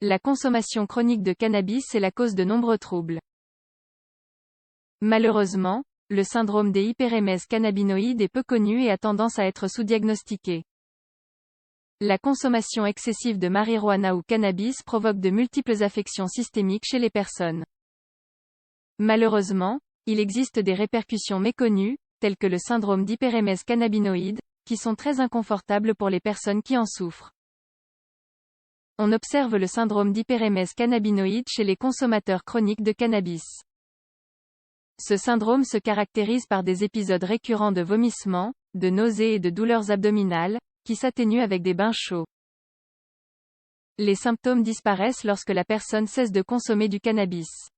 La consommation chronique de cannabis est la cause de nombreux troubles. Malheureusement, le syndrome des hyperémèses cannabinoïdes est peu connu et a tendance à être sous-diagnostiqué. La consommation excessive de marijuana ou cannabis provoque de multiples affections systémiques chez les personnes. Malheureusement, il existe des répercussions méconnues, telles que le syndrome d'hyperémèse cannabinoïde, qui sont très inconfortables pour les personnes qui en souffrent. On observe le syndrome d'hyperémèse cannabinoïde chez les consommateurs chroniques de cannabis. Ce syndrome se caractérise par des épisodes récurrents de vomissements, de nausées et de douleurs abdominales, qui s'atténuent avec des bains chauds. Les symptômes disparaissent lorsque la personne cesse de consommer du cannabis.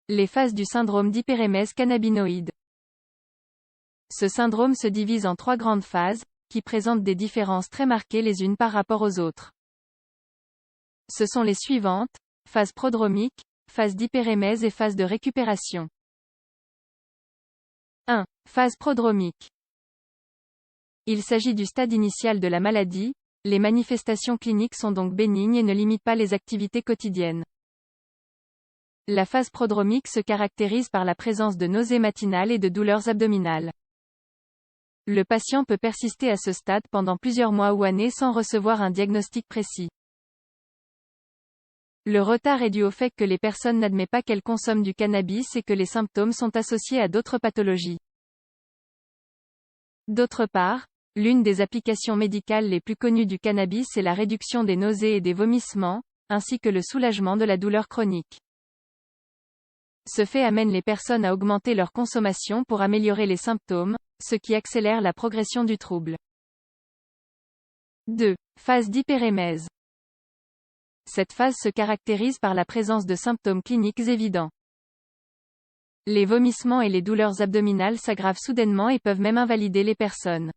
Les phases du syndrome d'hyperémèse cannabinoïde. Ce syndrome se divise en 3 grandes phases, qui présentent des différences très marquées les unes par rapport aux autres. Ce sont les suivantes: phase prodromique, phase d'hyperémèse et phase de récupération. 1. Phase prodromique. Il s'agit du stade initial de la maladie, les manifestations cliniques sont donc bénignes et ne limitent pas les activités quotidiennes. La phase prodromique se caractérise par la présence de nausées matinales et de douleurs abdominales. Le patient peut persister à ce stade pendant plusieurs mois ou années sans recevoir un diagnostic précis. Le retard est dû au fait que les personnes n'admettent pas qu'elles consomment du cannabis et que les symptômes sont associés à d'autres pathologies. D'autre part, l'une des applications médicales les plus connues du cannabis est la réduction des nausées et des vomissements, ainsi que le soulagement de la douleur chronique. Ce fait amène les personnes à augmenter leur consommation pour améliorer les symptômes, ce qui accélère la progression du trouble. 2. Phase d'hyperémèse. Cette phase se caractérise par la présence de symptômes cliniques évidents. Les vomissements et les douleurs abdominales s'aggravent soudainement et peuvent même invalider les personnes.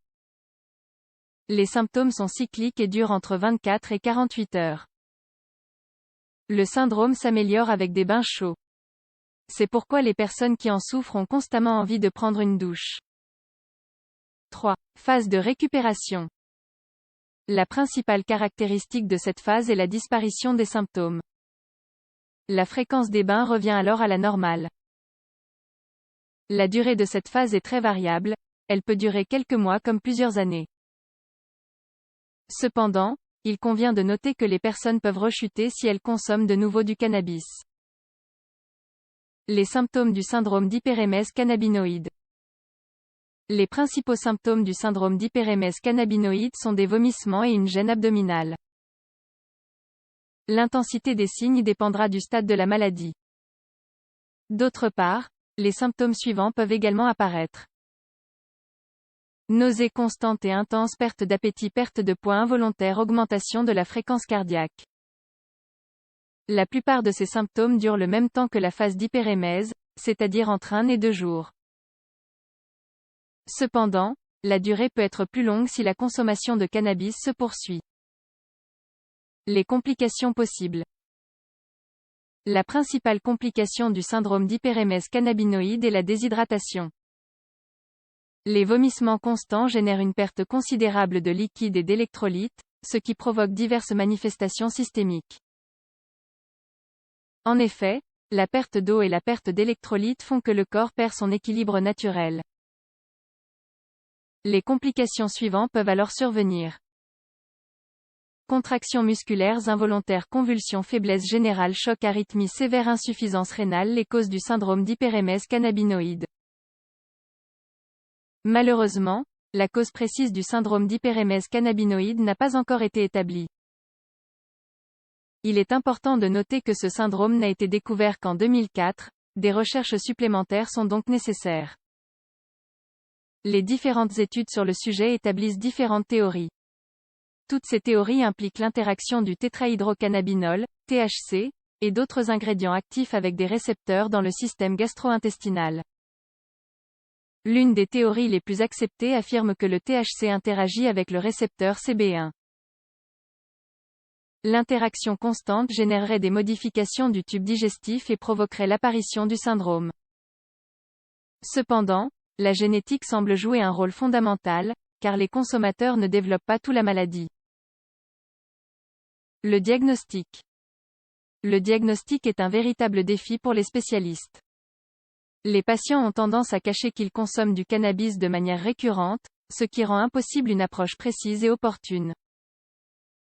Les symptômes sont cycliques et durent entre 24 et 48 heures. Le syndrome s'améliore avec des bains chauds. C'est pourquoi les personnes qui en souffrent ont constamment envie de prendre une douche. 3. Phase de récupération. La principale caractéristique de cette phase est la disparition des symptômes. La fréquence des bains revient alors à la normale. La durée de cette phase est très variable, elle peut durer quelques mois comme plusieurs années. Cependant, il convient de noter que les personnes peuvent rechuter si elles consomment de nouveau du cannabis. Les symptômes du syndrome d'hyperémèse cannabinoïde. Les principaux symptômes du syndrome d'hyperémèse cannabinoïde sont des vomissements et une gêne abdominale. L'intensité des signes dépendra du stade de la maladie. D'autre part, les symptômes suivants peuvent également apparaître. Nausées constantes et intenses, perte d'appétit, perte de poids involontaire, augmentation de la fréquence cardiaque. La plupart de ces symptômes durent le même temps que la phase d'hyperémèse, c'est-à-dire entre 1 et 2 jours. Cependant, la durée peut être plus longue si la consommation de cannabis se poursuit. Les complications possibles. La principale complication du syndrome d'hyperémèse cannabinoïde est la déshydratation. Les vomissements constants génèrent une perte considérable de liquide et d'électrolytes, ce qui provoque diverses manifestations systémiques. En effet, la perte d'eau et la perte d'électrolytes font que le corps perd son équilibre naturel. Les complications suivantes peuvent alors survenir. Contractions musculaires involontaires, convulsions, faiblesse générale, choc, arythmie sévère, insuffisance rénale. Les causes du syndrome d'hyperémèse cannabinoïde. Malheureusement, la cause précise du syndrome d'hyperémèse cannabinoïde n'a pas encore été établie. Il est important de noter que ce syndrome n'a été découvert qu'en 2004, des recherches supplémentaires sont donc nécessaires. Les différentes études sur le sujet établissent différentes théories. Toutes ces théories impliquent l'interaction du tétrahydrocannabinol, THC, et d'autres ingrédients actifs avec des récepteurs dans le système gastro-intestinal. L'une des théories les plus acceptées affirme que le THC interagit avec le récepteur CB1. L'interaction constante générerait des modifications du tube digestif et provoquerait l'apparition du syndrome. Cependant, la génétique semble jouer un rôle fondamental, car les consommateurs ne développent pas toute la maladie. Le diagnostic. Le diagnostic est un véritable défi pour les spécialistes. Les patients ont tendance à cacher qu'ils consomment du cannabis de manière récurrente, ce qui rend impossible une approche précise et opportune.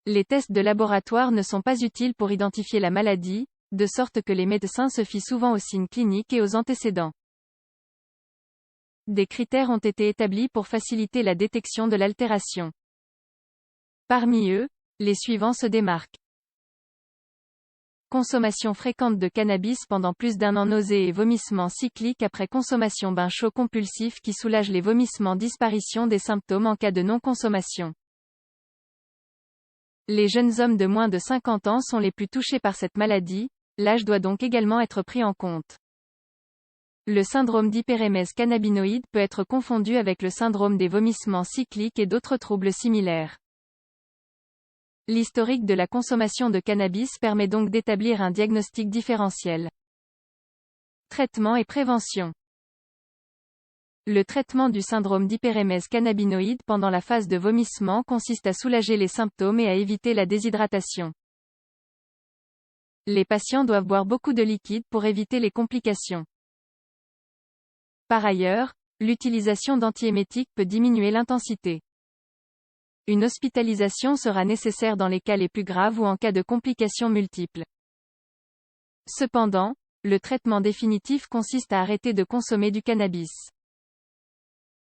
Les tests de laboratoire ne sont pas utiles pour identifier la maladie, de sorte que les médecins se fient souvent aux signes cliniques et aux antécédents. Des critères ont été établis pour faciliter la détection de l'altération. Parmi eux, les suivants se démarquent. Consommation fréquente de cannabis pendant plus d'1 an. Nausées et vomissements cycliques après consommation. Bain chaud compulsif qui soulage les vomissements. Disparition des symptômes en cas de non-consommation. Les jeunes hommes de moins de 50 ans sont les plus touchés par cette maladie, l'âge doit donc également être pris en compte. Le syndrome d'hyperémèse cannabinoïde peut être confondu avec le syndrome des vomissements cycliques et d'autres troubles similaires. L'historique de la consommation de cannabis permet donc d'établir un diagnostic différentiel. Traitement et prévention. Le traitement du syndrome d'hyperémèse cannabinoïde pendant la phase de vomissement consiste à soulager les symptômes et à éviter la déshydratation. Les patients doivent boire beaucoup de liquide pour éviter les complications. Par ailleurs, l'utilisation d'antiémétiques peut diminuer l'intensité. Une hospitalisation sera nécessaire dans les cas les plus graves ou en cas de complications multiples. Cependant, le traitement définitif consiste à arrêter de consommer du cannabis.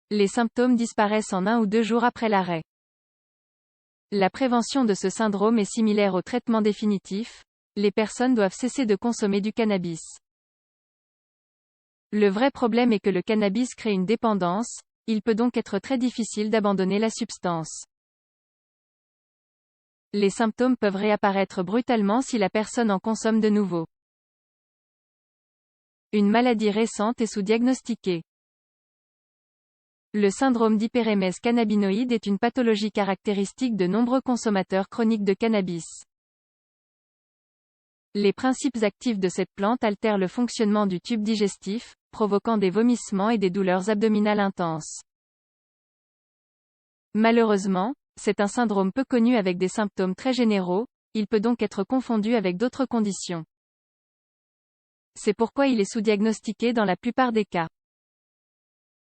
Les symptômes disparaissent en 1 ou 2 jours après l'arrêt. La prévention de ce syndrome est similaire au traitement définitif, les personnes doivent cesser de consommer du cannabis. Le vrai problème est que le cannabis crée une dépendance, il peut donc être très difficile d'abandonner la substance. Les symptômes peuvent réapparaître brutalement si la personne en consomme de nouveau. Une maladie récente est sous-diagnostiquée. Le syndrome d'hyperémèse cannabinoïde est une pathologie caractéristique de nombreux consommateurs chroniques de cannabis. Les principes actifs de cette plante altèrent le fonctionnement du tube digestif, provoquant des vomissements et des douleurs abdominales intenses. Malheureusement, c'est un syndrome peu connu avec des symptômes très généraux, il peut donc être confondu avec d'autres conditions. C'est pourquoi il est sous-diagnostiqué dans la plupart des cas.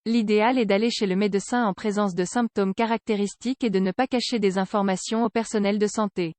L'idéal est d'aller chez le médecin en présence de symptômes caractéristiques et de ne pas cacher des informations au personnel de santé.